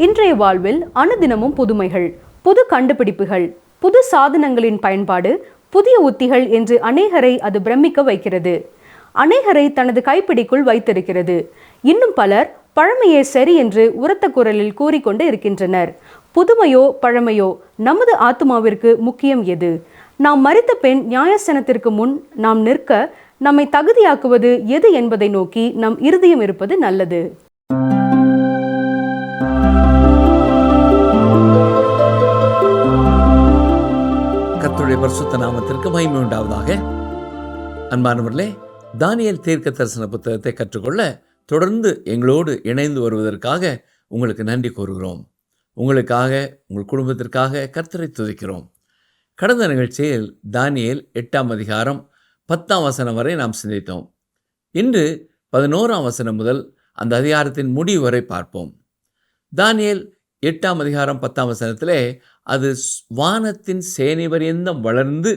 இன்றைய வாழ்வில் அனுதினமும் புதுமைகள், புது கண்டுபிடிப்புகள், புது சாதனங்களின் பயன்பாடு, புதிய உத்திகள் என்று அநேகரை அது பிரமிக்க வைக்கிறது. அநேகரை தனது கைப்பிடிக்குள் வைத்திருக்கிறது. இன்னும் பலர் பழமையே சரி என்று உரத்த குரலில் கூறிக்கொண்டு இருக்கின்றனர். புதுமையோ பழமையோ நமது ஆத்மாவிற்கு முக்கியம் எது? நாம் மரித்த பின் நியாயஸ்தானத்திற்கு முன் நாம் நிற்க நம்மை தகுதியாக்குவது எது என்பதை நோக்கி நம் இருதயம் இருப்பது நல்லது. கர்த்தருடைய பரிசுத்த நாமத்திற்கு மகிமை உண்டாவதாக. அன்பானவர்களே, தானியேல் தீர்க்க தரிசன புத்தகத்தை கற்றுக்கொள்ள தொடர்ந்து எங்களோடு இணைந்து வருவதற்காக உங்களுக்கு நன்றி கூறுகிறோம். உங்களுக்காக, உங்கள் குடும்பத்திற்காக கர்த்தரை துதிக்கிறோம். கடந்த நிகழ்ச்சியில் தானியேல் 8ஆம் அதிகாரம் 10ஆம் வசனம் வரை நாம் சிந்தித்தோம். இன்று 11ஆம் வசனம் முதல் அந்த அதிகாரத்தின் முடிவு வரை பார்ப்போம். தானியேல் 8ஆம் அதிகாரம் 10ஆம் வசனத்திலே அது வானத்தின் சேனை பரியந்தம் வளர்ந்து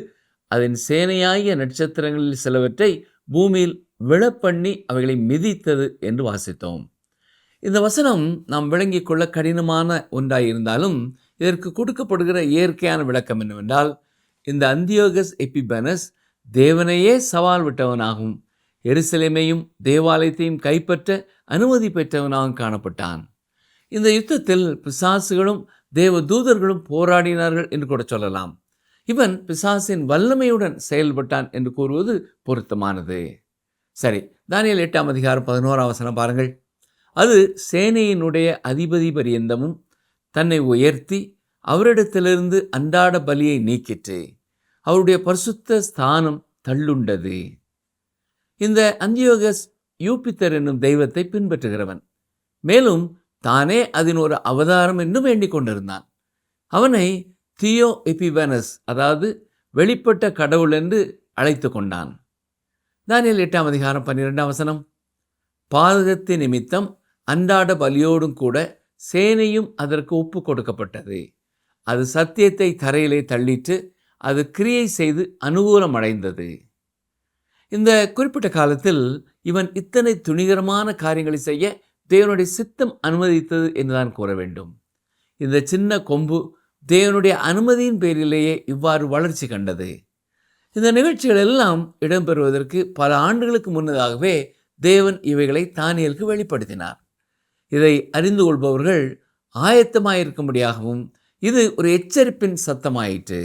அதன் சேனையாகிய நட்சத்திரங்களில் சிலவற்றை பூமியில் விழப்பண்ணி அவைகளை மிதித்தது என்று வாசித்தோம். இந்த வசனம் நாம் விளங்கிக் கொள்ள கடினமான ஒன்றாயிருந்தாலும் இதற்கு கொடுக்கப்படுகிற இயற்கையான விளக்கம் என்னவென்றால், இந்த அந்தியோகஸ் எபிபனஸ் தேவனையே சவால் விட்டவனாகவும் எருசலேமையும் தேவாலயத்தையும் கைப்பற்ற அனுமதி பெற்றவனாகவும் காணப்பட்டான். இந்த யுத்தத்தில் பிசாசுகளும் தேவ தூதர்களும் போராடினார்கள் என்று கூட சொல்லலாம். இவன் பிசாசின் வல்லமையுடன் செயல்பட்டான் என்று கூறுவது பொருத்தமானது. சரி, தானியேல் 8ஆம் அதிகாரம் 11ஆம் வசனம் பாருங்கள். அது சேனையினுடைய அதிபதி பரியந்தமும் தன்னை உயர்த்தி அவரிடத்திலிருந்து அன்றாட பலியை நீக்கிற்று. அவருடைய பரிசுத்த ஸ்தானம் தள்ளுண்டது. இந்த அந்தியோகஸ் யூபித்தர் என்னும் தெய்வத்தை பின்பற்றுகிறவன். மேலும் தானே அதன் ஒரு அவதாரம் என்றும் வேண்டிக் கொண்டிருந்தான். அவனை தியோ எபிபனஸ், அதாவது வெளிப்பட்ட கடவுள் என்று அழைத்து கொண்டான். தானியேல் 8ஆம் அதிகாரம் 12ஆம் வசனம். பாதகத்தின் நிமித்தம் அன்றாட பலியோடும் கூட சேனையும் அதற்கு ஒப்பு கொடுக்கப்பட்டது. அது சத்தியத்தை தரையிலே தள்ளிட்டு அது கிரியை செய்து அனுகூலம் அடைந்தது. இந்த குறிப்பிட்ட காலத்தில் இவன் இத்தனை துணிகரமான காரியங்களை செய்ய தேவனுடைய சித்தம் அனுமதித்தது என்றுதான் கூற வேண்டும். இந்த சின்ன கொம்பு தேவனுடைய அனுமதியின் பேரிலேயே இவ்வாறு வளர்ச்சி கண்டது. இந்த நிகழ்ச்சிகள் எல்லாம் இடம்பெறுவதற்கு பல ஆண்டுகளுக்கு முன்னதாகவே தேவன் இவைகளை தானியேலுக்கு வெளிப்படுத்தினார். இதை அறிந்து கொள்பவர்கள் ஆயத்தமாயிருக்கும்படியாகவும் இது ஒரு எச்சரிப்பின் சத்தமாயிற்று.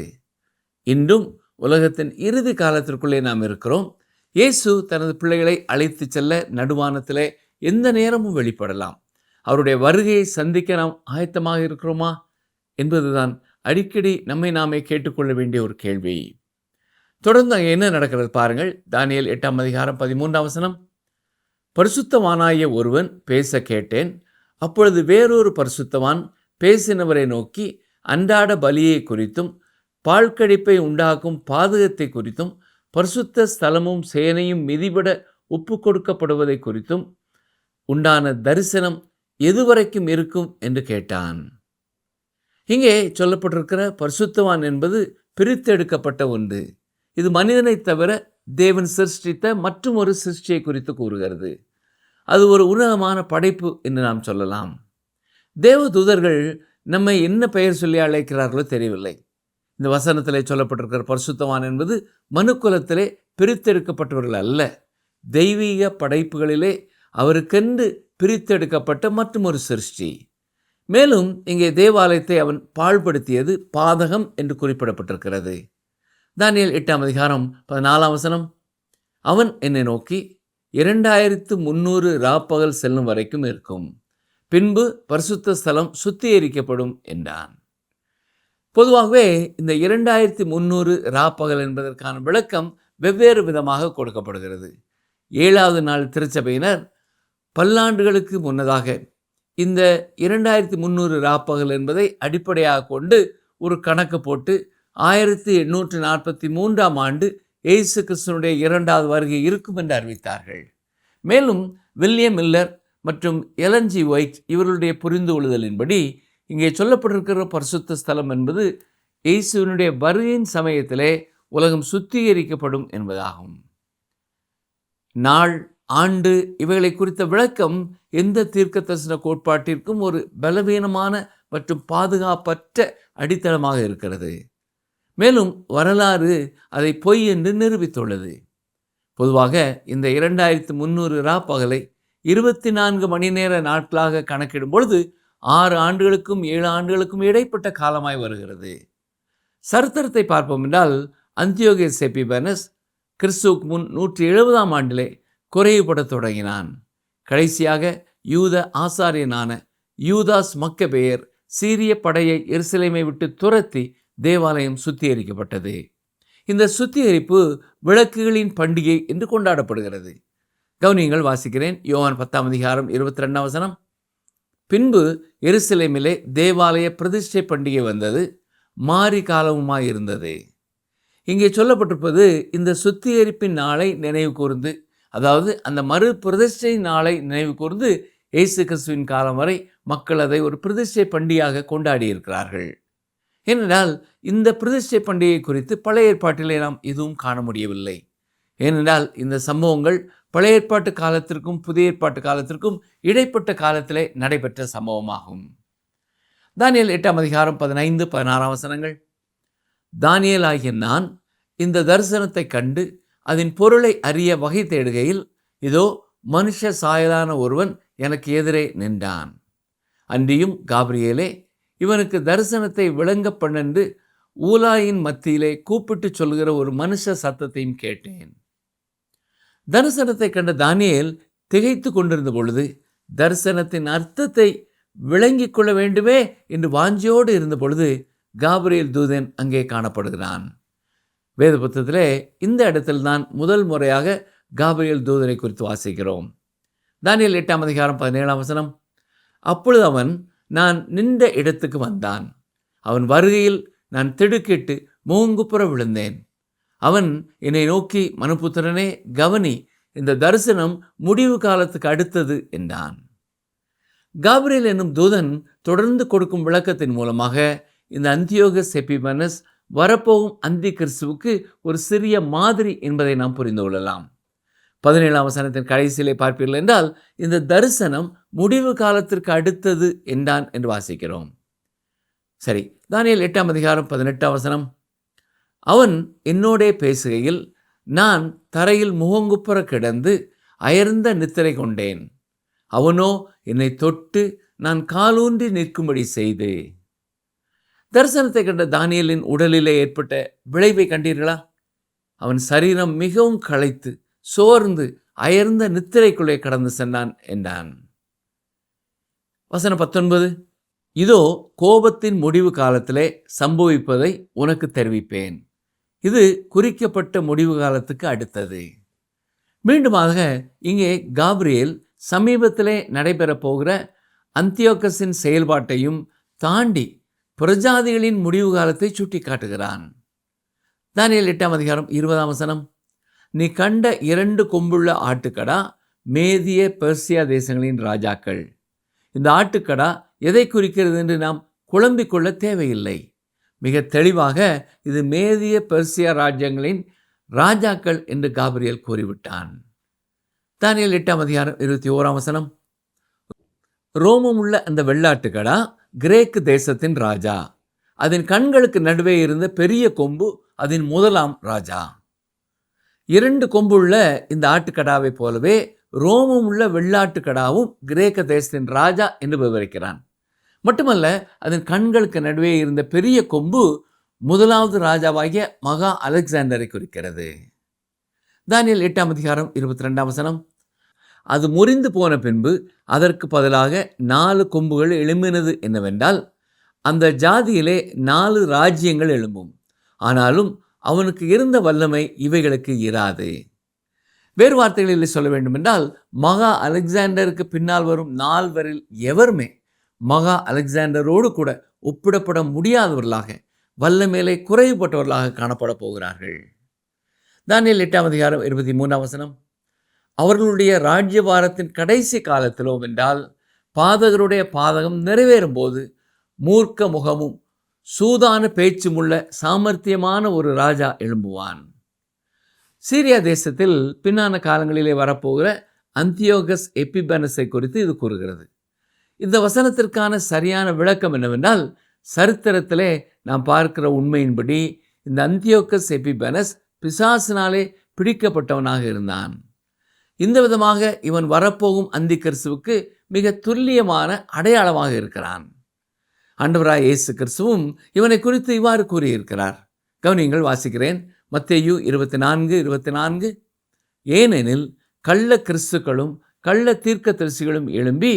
இன்றும் உலகத்தின் இறுதி காலத்திற்குள்ளே நாம் இருக்கிறோம். இயேசு தனது பிள்ளைகளை அழைத்து செல்ல நடுவானத்திலே எந்த நேரமும் வெளிப்படலாம். அவருடைய வருகையை சந்திக்க நாம் ஆயத்தமாக இருக்கிறோமா என்பதுதான் அடிக்கடி நம்மை நாமே கேட்டுக்கொள்ள வேண்டிய ஒரு கேள்வி. தொடர்ந்து அங்கே என்ன நடக்கிறது பாருங்கள். தானியேல் 8ஆம் அதிகாரம் 13ஆம் வசனம். பரிசுத்தவானாகிய ஒருவன் பேச கேட்டேன். அப்பொழுது வேறொரு பரிசுத்தவான் பேசினவரை நோக்கி, அன்றாட பலியை குறித்தும் பாழ்கடிப்பை உண்டாக்கும் பாதகத்தை குறித்தும் பரிசுத்த ஸ்தலமும் சேனையும் மிதிபட ஒப்பு கொடுக்கப்படுவதை குறித்தும் உண்டான தரிசனம் எதுவரைக்கும் இருக்கும் என்று கேட்டான். இங்கே சொல்லப்பட்டிருக்கிற பரிசுத்தவான் என்பது பிரித்தெடுக்கப்பட்ட ஒன்று. இது மனிதனை தவிர தேவன் சிருஷ்டித்த மற்றும் ஒரு சிருஷ்டியை குறித்து கூறுகிறது. அது ஒரு உன்னதமான படைப்பு என்று நாம் சொல்லலாம். தேவ தூதர்கள் நம்மை என்ன பெயர் சொல்லி அழைக்கிறார்களோ தெரியவில்லை. இந்த வசனத்திலே சொல்லப்பட்டிருக்கிற பரிசுத்தவான் என்பது மனுக்குலத்திலே பிரித்தெடுக்கப்பட்டவர்கள் அல்ல, தெய்வீக படைப்புகளிலே அவருக்கென்று பிரித்தெடுக்கப்பட்ட மற்றும் ஒரு சிருஷ்டி. மேலும் இங்கே தேவாலயத்தை அவன் பாழ்படுத்தியது பாதகம் என்று குறிப்பிடப்பட்டிருக்கிறது. தானியேல் 8ஆம் அதிகாரம் 14ஆம் வசனம். அவன் என்னை நோக்கி, 2300 ராப்பகல் செல்லும் வரைக்கும் இருக்கும், பின்பு பரிசுத்த ஸ்தலம் சுத்திகரிக்கப்படும் என்றான். பொதுவாகவே இந்த 2300 ராப்பகல் என்பதற்கான விளக்கம் வெவ்வேறு விதமாக கொடுக்கப்படுகிறது. 7வது நாள் திருச்சபையினர் பல்லாண்டுகளுக்கு முன்னதாக இந்த 2300 ராப்பகல் என்பதை அடிப்படையாக கொண்டு ஒரு கணக்கு போட்டு 1843ஆம் ஆண்டு இயேசு கிறிஸ்துவனுடைய 2வது வருகை இருக்கும் என்று அறிவித்தார்கள். மேலும் வில்லியம் மில்லர் மற்றும் எலன் ஜி ஒயிட் இவர்களுடைய புரிந்து கொள்ளுதலின்படி இங்கே சொல்லப்பட்டிருக்கிற பரிசுத்த ஸ்தலம் என்பது இயேசுவினுடைய வருகையின் சமயத்திலே உலகம் சுத்திகரிக்கப்படும் என்பதாகும். நாள், ஆண்டு இவைகளை குறித்த விளக்கம் எந்த தீர்க்க தரிசன கோட்பாட்டிற்கும் ஒரு பலவீனமான மற்றும் பாதுகாப்பற்ற அடித்தளமாக இருக்கிறது. மேலும் வரலாறு அதை பொய் என்று நிரூபித்துள்ளது. பொதுவாக இந்த 2300 பகலை 24 மணி நேர நாட்களாக கணக்கிடும் பொழுது 6 ஆண்டுகளுக்கும் 7 ஆண்டுகளுக்கும் இடைப்பட்ட காலமாய் வருகிறது. சரித்திரத்தை பார்ப்போம் என்றால் அந்தியோகஸ் எபிபனஸ் கிறிஸ்துவுக்கு முன் 170ஆம் ஆண்டிலே குறைவுபடத் தொடங்கினான். கடைசியாக யூத ஆசாரியனான யூதாஸ் மக்கபேயர் சீரிய படையை எருசலேமை விட்டு துரத்தி தேவாலயம் சுத்திகரிக்கப்பட்டது. இந்த சுத்திகரிப்பு விளக்குகளின் பண்டிகை என்று கொண்டாடப்படுகிறது. கவனியங்கள் வாசிக்கிறேன். யோவான் 10:22. பின்பு எருசலேமிலே தேவாலய பிரதிஷ்டை பண்டிகை வந்தது, மாரி காலமுமாயிருந்தது. இங்கே சொல்லப்பட்டிருப்பது இந்த சுத்திகரிப்பின் நாளை நினைவு கூர்ந்து, அதாவது அந்த மறு பிரதிஷ்டை நாளை நினைவு கூர்ந்து இயேசு கிறிஸ்துவின் காலம் வரை மக்கள் அதை ஒரு பிரதிஷ்டை பண்டிகையாக கொண்டாடி இருக்கிறார்கள். ஏனென்றால் இந்த பிரதிஷ்டை பண்டிகை குறித்து பழைய ஏற்பாட்டிலே நாம் எதுவும் காண முடியவில்லை. ஏனென்றால் இந்த சம்பவங்கள் பழைய ஏற்பாட்டு காலத்திற்கும் புதிய ஏற்பாட்டு காலத்திற்கும் இடைப்பட்ட காலத்திலே நடைபெற்ற சம்பவமாகும். தானியேல் 8:15-16. தானியேல் ஆகிய நான் இந்த தரிசனத்தை கண்டு அதன் பொருளை அறிய வகை தேடுகையில், இதோ மனுஷ சாயலான ஒருவன் எனக்கு எதிரே நின்றான். அன்றியும் காபிரியேலே, இவனுக்கு தரிசனத்தை விளங்க பண்ணென்று ஊலாயின் மத்தியிலே கூப்பிட்டு சொல்கிற ஒரு மனுஷ சத்தத்தையும் கேட்டேன். தரிசனத்தை கண்ட தானியேல் திகைத்து கொண்டிருந்த பொழுது தரிசனத்தின் அர்த்தத்தை விளங்கிக் கொள்ள வேண்டுமே என்று வாஞ்சியோடு இருந்த பொழுது காபிரியேல் தூதன் அங்கே காணப்படுகிறான். வேத புத்தகத்திலே இந்த இடத்தில்தான் முதல் முறையாக காபிரியேல் தூதனை குறித்து வாசிக்கிறோம். தானியேல் 8:17. அப்பொழுது அவன் நான் நின்ற இடத்துக்கு வந்தான். அவன் வருகையில் நான் திடுக்கிட்டு முகங்குப்புற விழுந்தேன். அவன் என்னை நோக்கி, மனுபுத்திரனே, கவனி, இந்த தரிசனம் முடிவு காலத்துக்கு அடுத்தது என்றான். காபிரியேல் என்னும் தூதன் தொடர்ந்து கொடுக்கும் விளக்கத்தின் மூலமாக இந்த அந்தியோகஸ் எபிபனஸ் வரப்போகும் அந்தி கிறிஸ்துவுக்கு ஒரு சிறிய மாதிரி என்பதை நாம் புரிந்து கொள்ளலாம். 17 கடைசியிலே பார்ப்பீர்கள் என்றால் இந்த தரிசனம் முடிவு காலத்திற்கு அடுத்தது என்றான் என்று வாசிக்கிறோம். சரி, தானியேல் 8:18. அவன் என்னோடே பேசுகையில் நான் தரையில் முகங்குப்புற கிடந்து அயர்ந்த நித்திரை கொண்டேன். அவனோ என்னை தொட்டு நான் காலூன்றி நிற்கும்படி செய்து. தரிசனத்தை கண்ட தானியேலின் உடலிலே ஏற்பட்ட விளைவை கண்டீர்களா? அவன் சரீரம் மிகவும் களைத்து சோர்ந்து அயர்ந்த நித்திரைக்குள்ளே கடந்து சென்றான் என்றான். வசனம் 19. இதோ கோபத்தின் முடிவு காலத்திலே சம்பவிப்பதை உனக்கு தெரிவிப்பேன். இது குறிக்கப்பட்ட முடிவு காலத்துக்கு அடுத்தது. மீண்டுமாக இங்கே காபிரியேல் சமீபத்திலே நடைபெறப் போகிற அந்தியோகஸின் செயல்பாட்டையும் தாண்டி பிரஜாதிகளின் முடிவு காலத்தை சுட்டி காட்டுகிறான். தானியேல் 8:20. நீ கண்ட 2 கொம்புள்ள ஆட்டுக்கடா மேதிய பெர்சியா தேசங்களின் ராஜாக்கள். இந்த ஆட்டுக்கடா எதை குறிக்கிறது என்று நாம் குழம்பிக்கொள்ள தேவையில்லை. மிக தெளிவாக இது மேதிய பெர்சியா ராஜ்யங்களின் ராஜாக்கள் என்று காபிரியேல் கூறிவிட்டான். தானியேல் 8:21. ரோமம் உள்ள அந்த வெள்ளாட்டுக்கடா கிரேக்கு தேசத்தின் ராஜா. அதன் கண்களுக்கு நடுவே இருந்த பெரிய கொம்பு அதன் முதலாம் ராஜா. 2 கொம்புள்ள இந்த ஆட்டுக்கடாவை போலவே ரோமம் உள்ள வெள்ளாட்டுக்கடாவும் கிரேக்க தேசத்தின் ராஜா என்று விவரிக்கிறான். மட்டுமல்ல, அதன் கண்களுக்கு நடுவே இருந்த பெரிய கொம்பு முதலாவது ராஜாவாகிய மகா அலெக்சாண்டரை குறிக்கிறது. தானியேல் 8:22. அது முறிந்து போன பின்பு அதற்கு பதிலாக 4 கொம்புகள் எழும்பினது என்னவென்றால், அந்த ஜாதியிலே 4 ராஜ்யங்கள் எழும்பும். ஆனாலும் அவனுக்கு இருந்த வல்லமை இவைகளுக்கு இராது. வேறு வார்த்தைகளில் சொல்ல வேண்டுமென்றால், மகா அலெக்சாண்டருக்கு பின்னால் வரும் 4 எவருமே மகா அலெக்சாண்டரோடு கூட ஒப்பிடப்பட முடியாதவர்களாக, வல்லமையிலே குறைவுபட்டவர்களாக காணப்பட போகிறார்கள். தானியேல் 8:23. அவர்களுடைய ராஜ்யபாரத்தின் கடைசி காலத்திலோ வென்றால் பாதகருடைய பாதகம் நிறைவேறும் போது மூர்க்க முகமும் சூதான பேச்சுமுள்ள சாமர்த்தியமான ஒரு ராஜா எழும்புவான். சீரியா தேசத்தில் பின்னான காலங்களிலே வரப்போகிற அந்தியோகஸ் எபிபேனஸை குறித்து இது கூறுகிறது. இந்த வசனத்திற்கான சரியான விளக்கம் என்னவென்றால், சரித்திரத்திலே நாம் பார்க்கிற உண்மையின்படி இந்த அந்தியோகஸ் எபிபேனஸ் பிசாசினாலே பிடிக்கப்பட்டவனாக இருந்தான். இந்த விதமாக இவன் வரப்போகும் அந்திகிறிஸ்துவுக்கு மிக துல்லியமான அடையாளமாக இருக்கிறான். ஆண்டவராய் இயேசு கிறிஸ்துவும் இவனை குறித்து இவ்வாறு கூறியிருக்கிறார். கவனியங்கள், வாசிக்கிறேன். மத்தேயு 24:24. ஏனெனில் கள்ள கிறிஸ்துக்களும் கள்ள தீர்க்கதரிசிகளும் எழும்பி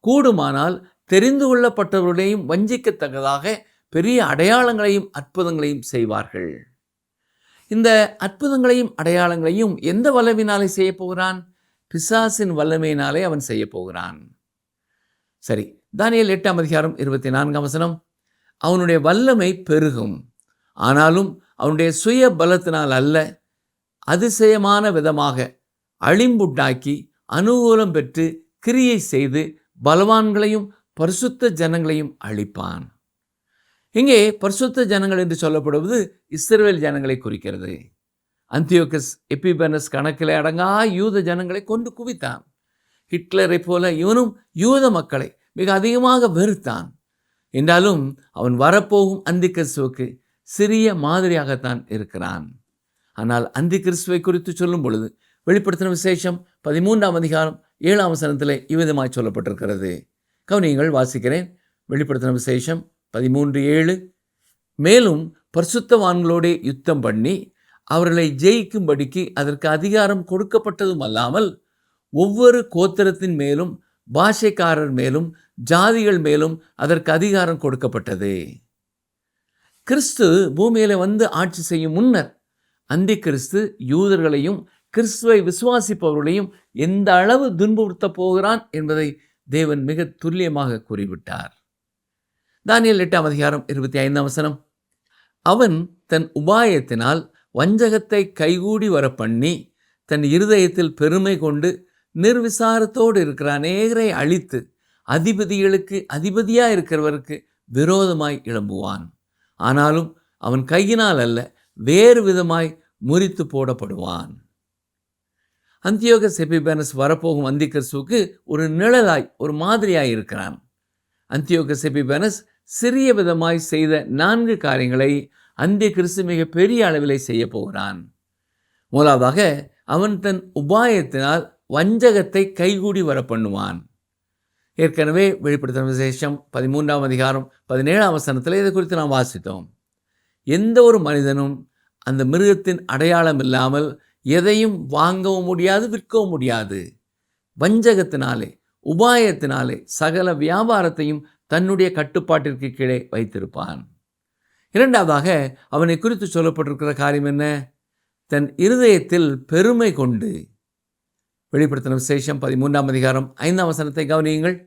கூடுமானால் தெரிந்து கொள்ளப்பட்டவர்களையும் வஞ்சிக்கத்தக்கதாக பெரிய அடையாளங்களையும் அற்புதங்களையும் செய்வார்கள். இந்த அற்புதங்களையும் அடையாளங்களையும் எந்த வல்லமையினாலே செய்ய போகிறான்? பிசாசின் வல்லமையினாலே அவன் செய்ய போகிறான். சரி, தானியேல் 8:24. அவனுடைய வல்லமை பெருகும், ஆனாலும் அவனுடைய சுய பலத்தினால் அல்ல, அதிசயமான விதமாக அழிம்புண்டாக்கி அனுகூலம் பெற்று கிரியை செய்து பலவான்களையும் பரிசுத்த ஜனங்களையும் அழிப்பான். இங்கே பரிசுத்த ஜனங்கள் என்று சொல்லப்படுவது இஸ்ரவேல் ஜனங்களை குறிக்கிறது. அந்தியோகஸ் எபிபேனஸ் கணக்கில் அடங்கா யூத ஜனங்களை கொண்டு குவித்தான். ஹிட்லரை போல இவனும் யூத மக்களை மிக அதிகமாக வெறுத்தான். என்றாலும் அவன் வரப்போகும் அந்திகிறிஸ்துவுக்கு சிறிய மாதிரியாகத்தான் இருக்கிறான். ஆனால் அந்திகிறிஸ்துவை குறித்து சொல்லும் பொழுது வெளிப்படுத்தின விசேஷம் 13:7 இவ்விதமாய் சொல்லப்பட்டிருக்கிறது. கவனியங்கள், வாசிக்கிறேன். வெளிப்படுத்தின விசேஷம் 13:7. மேலும் பரிசுத்தவான்களோடே யுத்தம் பண்ணி அவர்களை ஜெயிக்கும்படிக்கு அதற்கு அதிகாரம் கொடுக்கப்பட்டதும் அல்லாமல் ஒவ்வொரு கோத்திரத்தின் மேலும் பாஷைக்காரர் மேலும் ஜாதிகள் மேலும் அதற்கு அதிகாரம் கொடுக்கப்பட்டது. கிறிஸ்து பூமியில வந்து ஆட்சி செய்யும் முன்னர் அந்தி கிறிஸ்து யூதர்களையும் கிறிஸ்துவை விசுவாசிப்பவர்களையும் எந்த அளவு துன்புறுத்த போகிறான் என்பதை தேவன் மிக துல்லியமாக கூறிவிட்டார். தானியேல் 8:25. அவன் தன் உபாயத்தினால் வஞ்சகத்தை கைகூடி வர பண்ணி தன் இருதயத்தில் பெருமை கொண்டு நிர்விசாரத்தோடு இருக்கிற அநேகரை அழித்து அதிபதிகளுக்கு அதிபதியாக இருக்கிறவருக்கு விரோதமாய் எழும்புவான். ஆனாலும் அவன் கையினால் அல்ல, வேறு விதமாய் முறித்து போடப்படுவான். அந்தியோகஸ் எபிபேனஸ் வரப்போகும் அந்திகிறிஸ்துவுக்கு ஒரு நிழலாய், ஒரு மாதிரியாய் இருக்கிறான். அந்தியோகஸ் எபிபேனஸ் சிறிய விதமாய் செய்த 4 காரியங்களை அந்திகிறிஸ்து மிக பெரிய அளவிலே செய்ய போகிறான். முதலாவதாக, அவன் தன் உபாயத்தினால் வஞ்சகத்தை கைகூடி வர பண்ணுவான். ஏற்கனவே வெளிப்படுத்தின விசேஷம் 13:17 இதை குறித்து நாம் வாசித்தோம். எந்த ஒரு மனிதனும் அந்த மிருகத்தின் அடையாளம் இல்லாமல் எதையும் வாங்கவும் முடியாது, விற்கவும் முடியாது. வஞ்சகத்தினாலே, உபாயத்தினாலே சகல வியாபாரத்தையும் தன்னுடைய கட்டுப்பாட்டிற்கு கீழே வைத்திருப்பான். இரண்டாவதாக, அவனை குறித்து சொல்லப்பட்டிருக்கிற காரியம் என்ன? தன் இருதயத்தில் பெருமை கொண்டு. வெளிப்படுத்தின விசேஷம் 13:5 கவனியுங்கள்.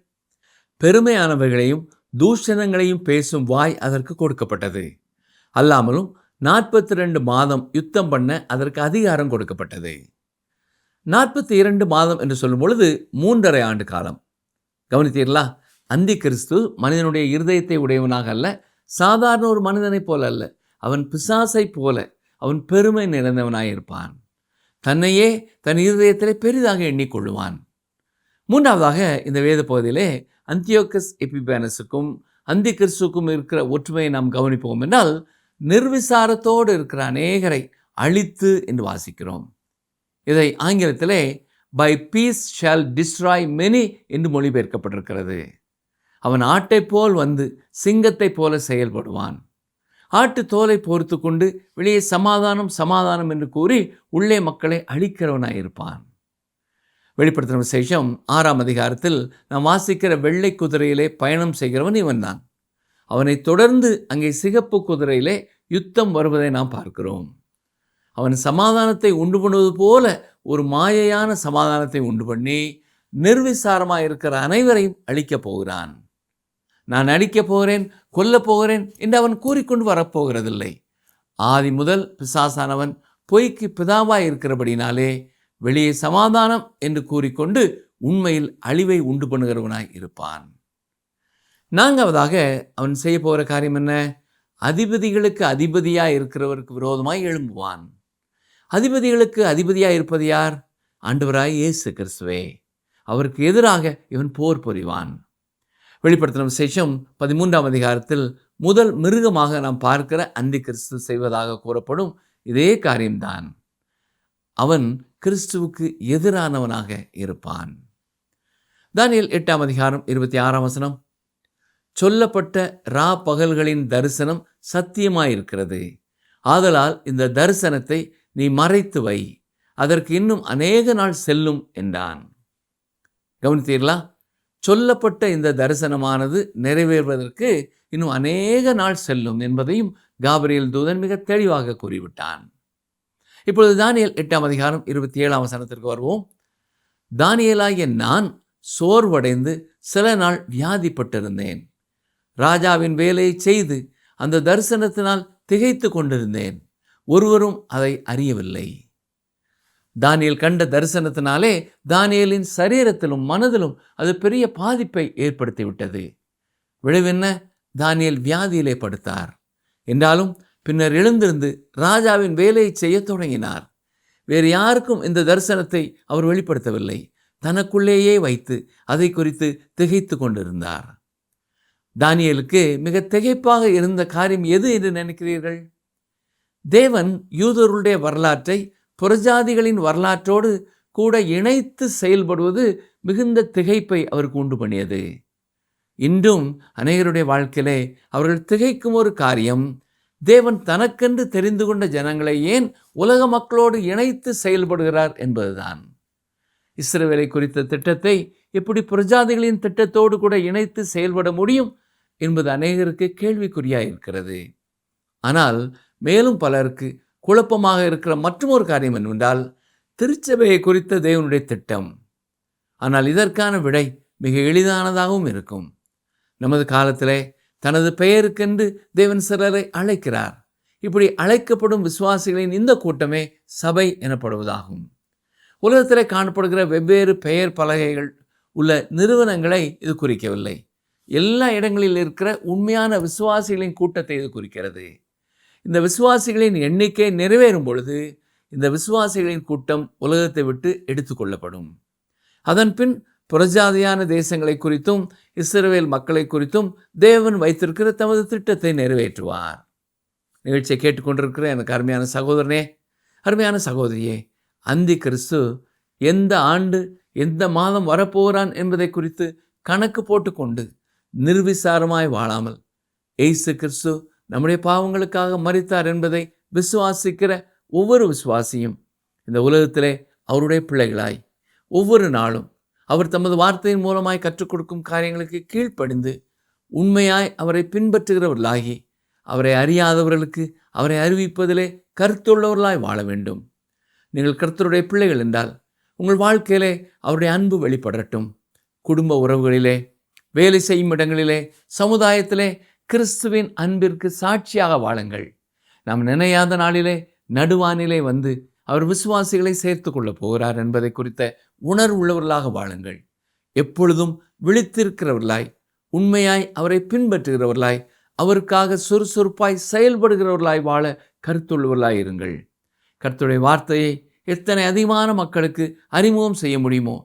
பெருமையானவர்களையும் தூஷணங்களையும் பேசும் வாய் அதற்கு கொடுக்கப்பட்டது. அல்லாமலும் 42 மாதம் யுத்தம் பண்ண அதற்கு அதிகாரம் கொடுக்கப்பட்டது. 42 மாதம் என்று சொல்லும் பொழுது 3.5 ஆண்டு காலம். கவனித்தீர்களா? அந்தி கிறிஸ்து மனிதனுடைய இருதயத்தை உடையவனாக அல்ல, சாதாரண ஒரு மனிதனைப் போல அல்ல. அவன் பிசாசை போல, அவன் பெருமை நிறைந்தவனாயிருப்பான். தன்னையே தன் இருதயத்திலே பெரிதாக எண்ணிக்கொள்ளுவான். மூன்றாவதாக, இந்த வேத பகுதியிலே அந்தியோகஸ் எபிபேனஸுக்கும் அந்தி கிறிஸ்துவுக்கும் இருக்கிற ஒற்றுமையை நாம் கவனிப்போம் என்றால், நிர்விசாரத்தோடு இருக்கிற அநேகரை அழித்து என்று வாசிக்கிறோம். இதை ஆங்கிலத்திலே by peace shall destroy many என்று மொழிபெயர்க்கப்பட்டிருக்கிறது. அவன் ஆட்டை போல் வந்து சிங்கத்தை போல செயல்படுவான். ஆட்டு தோலை பொறுத்து கொண்டு வெளியே சமாதானம் சமாதானம் என்று கூறி உள்ளே மக்களை அழிக்கிறவனாயிருப்பான். வெளிப்படுத்தின விசேஷம் 6 நாம் வாசிக்கிற வெள்ளை குதிரையிலே பயணம் செய்கிறவன் இவன் தான். அவனை தொடர்ந்து அங்கே சிகப்பு குதிரையிலே யுத்தம் வருவதை நாம் பார்க்கிறோம். அவன் சமாதானத்தை உண்டு பண்ணுவது போல ஒரு மாயையான சமாதானத்தை உண்டு பண்ணி நிர்விசாரமாக இருக்கிற அனைவரையும் அழிக்கப் போகிறான். நான் அழிக்கப் போகிறேன், கொல்லப் போகிறேன் என்று அவன் கூறிக்கொண்டு வரப்போகிறதில்லை. ஆதி முதல் பிசாசானவன் பொய்க்கு பிதாவாய் இருக்கிறபடினாலே வெளியே சமாதானம் என்று கூறிக்கொண்டு உண்மையில் அழிவை உண்டு பண்ணுகிறவனாய் இருப்பான். நான்காவதாக, அவன் செய்ய போகிற காரியம் என்ன? அதிபதிகளுக்கு அதிபதியாக இருக்கிறவருக்கு விரோதமாய் எழும்புவான். அதிபதிகளுக்கு அதிபதியாக இருப்பது யார்? ஆண்டவராய் இயேசு கிறிஸ்துவே. அவருக்கு எதிராக இவன் போர் புரிவான். வெளிப்படுத்தின விசேஷம் 13ஆம் அதிகாரத்தில் முதல் மிருகமாக நாம் பார்க்கிற அந்தி கிறிஸ்து செய்வதாக கூறப்படும் இதே காரியம்தான். அவன் கிறிஸ்துவுக்கு எதிரானவனாக இருப்பான். தானியேல் 8ஆம் அதிகாரம் 26ஆம் வசனம், சொல்லப்பட்ட ரா பகல்களின் தரிசனம் சத்தியமாயிருக்கிறது. ஆதலால் இந்த தரிசனத்தை நீ மறைத்து வை, அதற்கு இன்னும் அநேக நாள் செல்லும் என்றான். கவனித்தீர்களா? சொல்லப்பட்ட இந்த தரிசனமானது நிறைவேறுவதற்கு இன்னும் அநேக நாள் செல்லும் என்பதையும் காபிரியேல் தூதன் மிக தெளிவாக கூறிவிட்டான். இப்பொழுது தானியேல் 8ஆம் அதிகாரம் 27ஆம் வசனத்திற்கு வருவோம். தானியேலாகிய நான் சோர்வடைந்து சில நாள் வியாதிப்பட்டிருந்தேன். ராஜாவின் வேலையை செய்து அந்த தரிசனத்தினால் திகைத்து கொண்டிருந்தேன். ஒருவரும் அதை அறியவில்லை. தானியேல் கண்ட தரிசனத்தினாலே தானியேலின் சரீரத்திலும் மனதிலும் அது பெரிய பாதிப்பை ஏற்படுத்திவிட்டது. விளைவென்ன? தானியேல் வியாதியிலே படுத்தார். என்றாலும் பின்னர் எழுந்திருந்து ராஜாவின் வேலையை செய்ய தொடங்கினார். வேறு யாருக்கும் இந்த தரிசனத்தை அவர் வெளிப்படுத்தவில்லை. தனக்குள்ளேயே வைத்து அதை குறித்து திகைத்து கொண்டிருந்தார். தானியேலுக்கு மிக திகைப்பாக இருந்த காரியம் எது என்று நினைக்கிறீர்கள்? தேவன் யூதருடைய வரலாற்றை புறஜாதிகளின் வரலாற்றோடு கூட இணைத்து செயல்படுவது மிகுந்த திகைப்பை அவருக்கு உண்டு பண்ணியது. இன்றும் அநேகருடைய வாழ்க்கையிலே அவர்கள் திகைக்கும் ஒரு காரியம், தேவன் தனக்கென்று தெரிந்து கொண்ட ஜனங்களை ஏன் உலக மக்களோடு இணைத்து செயல்படுகிறார் என்பதுதான். இஸ்ரவேலை குறித்த திட்டத்தை எப்படி புறஜாதிகளின் திட்டத்தோடு கூட இணைத்து செயல்பட முடியும் என்பது அநேகருக்கு கேள்விக்குறியாயிருக்கிறது. ஆனால் மேலும் பலருக்கு குழப்பமாக இருக்கிற மற்றொரு காரியம் என்னவென்றால், திருச்சபையை குறித்த தேவனுடைய திட்டம். ஆனால் இதற்கான விடை மிக எளிதானதாகவும் இருக்கும். நமது காலத்திலே தனது பெயருக்கென்று தேவன் சிலரை அழைக்கிறார். இப்படி அழைக்கப்படும் விசுவாசிகளின் இந்த கூட்டமே சபை எனப்படுவதாகும். உலகத்திலே காணப்படுகிற வெவ்வேறு பெயர் பலகைகள் உள்ள நிறுவனங்களை இது குறிக்கவில்லை. எல்லா இடங்களில் இருக்கிற உண்மையான விசுவாசிகளின் கூட்டத்தை இது குறிக்கிறது. இந்த விசுவாசிகளின் எண்ணிக்கை நிறைவேறும் பொழுது இந்த விசுவாசிகளின் கூட்டம் உலகத்தை விட்டு எடுத்துக்கொள்ளப்படும். அதன் பின் புறஜாதியான தேசங்களை குறித்தும் இஸ்ரவேல் மக்களை குறித்தும் தேவன் வைத்திருக்கிற தமது திட்டத்தை நிறைவேற்றுவார். நிகழ்ச்சியை கேட்டுக்கொண்டிருக்கிற எனக்கு அருமையான சகோதரனே, அருமையான சகோதரியே, அந்தி கிறிஸ்து எந்த ஆண்டு எந்த மாதம் வரப்போகிறான் என்பதை குறித்து கணக்கு போட்டுக்கொண்டு நிர்விசாரமாய் வாழாமல், இயேசு கிறிஸ்து நம்முடைய பாவங்களுக்காக மரித்தார் என்பதை விசுவாசிக்கிற ஒவ்வொரு விசுவாசியும் இந்த உலகத்திலே அவருடைய பிள்ளைகளாய் ஒவ்வொரு நாளும் அவர் தமது வார்த்தையின் மூலமாய் கற்றுக் கொடுக்கும் காரியங்களுக்கு கீழ்ப்படிந்து உண்மையாய் அவரை பின்பற்றுகிறவர்களாகி அவரை அறியாதவர்களுக்கு அவரை அறிவிப்பதிலே கருத்துள்ளவர்களாய் வாழ வேண்டும். நீங்கள் கர்த்தருடைய பிள்ளைகள் என்றால் உங்கள் வாழ்க்கையிலே அவருடைய அன்பு வெளிப்படட்டும். குடும்ப உறவுகளிலே, வேலை செய்யும் இடங்களிலே, சமுதாயத்திலே கிறிஸ்துவின் அன்பிற்கு சாட்சியாக வாழுங்கள். நாம் நினையாத நாளிலே நடுவானிலே வந்து அவர் விசுவாசிகளை சேர்த்து கொள்ளப் போகிறார் என்பதை குறித்த உணர்வுள்ளவர்களாக வாழுங்கள். எப்பொழுதும் விழித்திருக்கிறவர்களாய், உண்மையாய் அவரை பின்பற்றுகிறவர்களாய், அவருக்காக சுறுசுறுப்பாய் செயல்படுகிறவர்களாய் வாழ கருத்துள்ளவர்களாய் இருங்கள். கர்த்தருடைய வார்த்தையை எத்தனை அதிகமான மக்களுக்கு அறிமுகம் செய்ய முடியுமோ,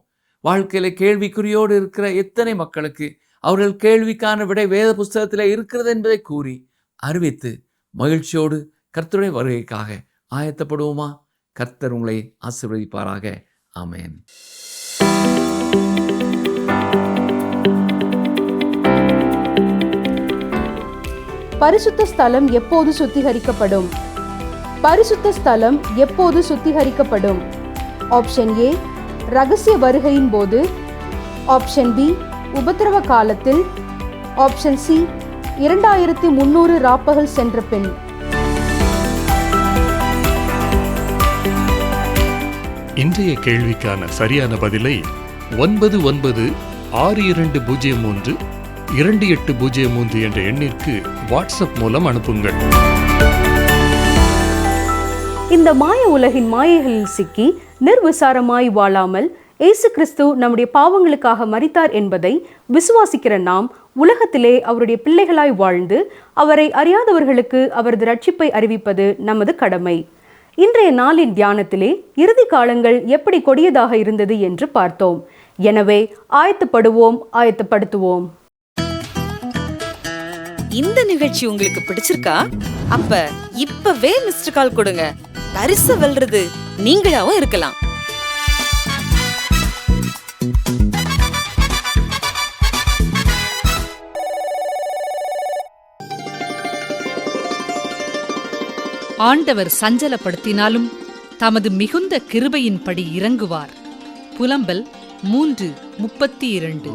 வாழ்க்கையில கேள்விக்குறியோடு இருக்கிற எத்தனை மக்களுக்கு அவர்கள் கேள்விக்கான விடை வேத புஸ்தகத்தில் இருக்கிறது என்பதை கூறி அறிவித்து மகிழ்ச்சியோடு கர்த்தருடைய வருகைக்காக ஆயத்தப்படுவோமா? கர்த்தர் உங்களை ஆசீர்வதிப்பாராக. ஆமென். பரிசுத்த ஸ்தலம் எப்போது சுத்திகரிக்கப்படும்? பரிசுத்த ஸ்தலம் எப்போது சுத்திகரிக்கப்படும்? ஆப்ஷன் ஏ, ரகசிய வருகையின் போது. ஆப்ஷன் பி, உபத்திரவ காலத்தில். ஆப்ஷன் சி, 2300 ராப்பகல் சென்ற பின். இன்றைய கேள்விக்கான சரியான பதிலை 9962032803 என்ற எண்ணிற்கு வாட்ஸ்அப் மூலம் அனுப்புங்கள். இந்த மாய உலகின் மாயைகளில் சிக்கி நிர்விசாரமாய் வாழாமல் இயேசு கிறிஸ்து நம்முடைய பாவங்களுக்காக மரித்தார் என்பதை விசுவாசிக்கிற நாம் உலகத்திலே அவருடைய பிள்ளைகளாய் வாழ்ந்து அவரை அறியாதவர்களுக்கு அவரது ரட்சிப்பை அறிவிப்பது நமது கடமை. இன்றைய நாளின் தியானத்திலே இறுதி காலங்கள் எப்படி கொடியதாக இருந்தது என்று பார்த்தோம். எனவே ஆயத்தப்படுவோம், ஆயத்தப்படுத்துவோம். இந்த நிகழ்ச்சி உங்களுக்கு பிடிச்சிருக்கா? அப்ப இப்பவே மிஸ்டர் கால் கொடுங்க. பரிசு வெல்றது நீங்களாவும் இருக்கலாம். ஆண்டவர் சஞ்சலப்படுத்தினாலும் தமது மிகுந்த கிருபையின்படி இறங்குவார். புலம்பல் 3:32.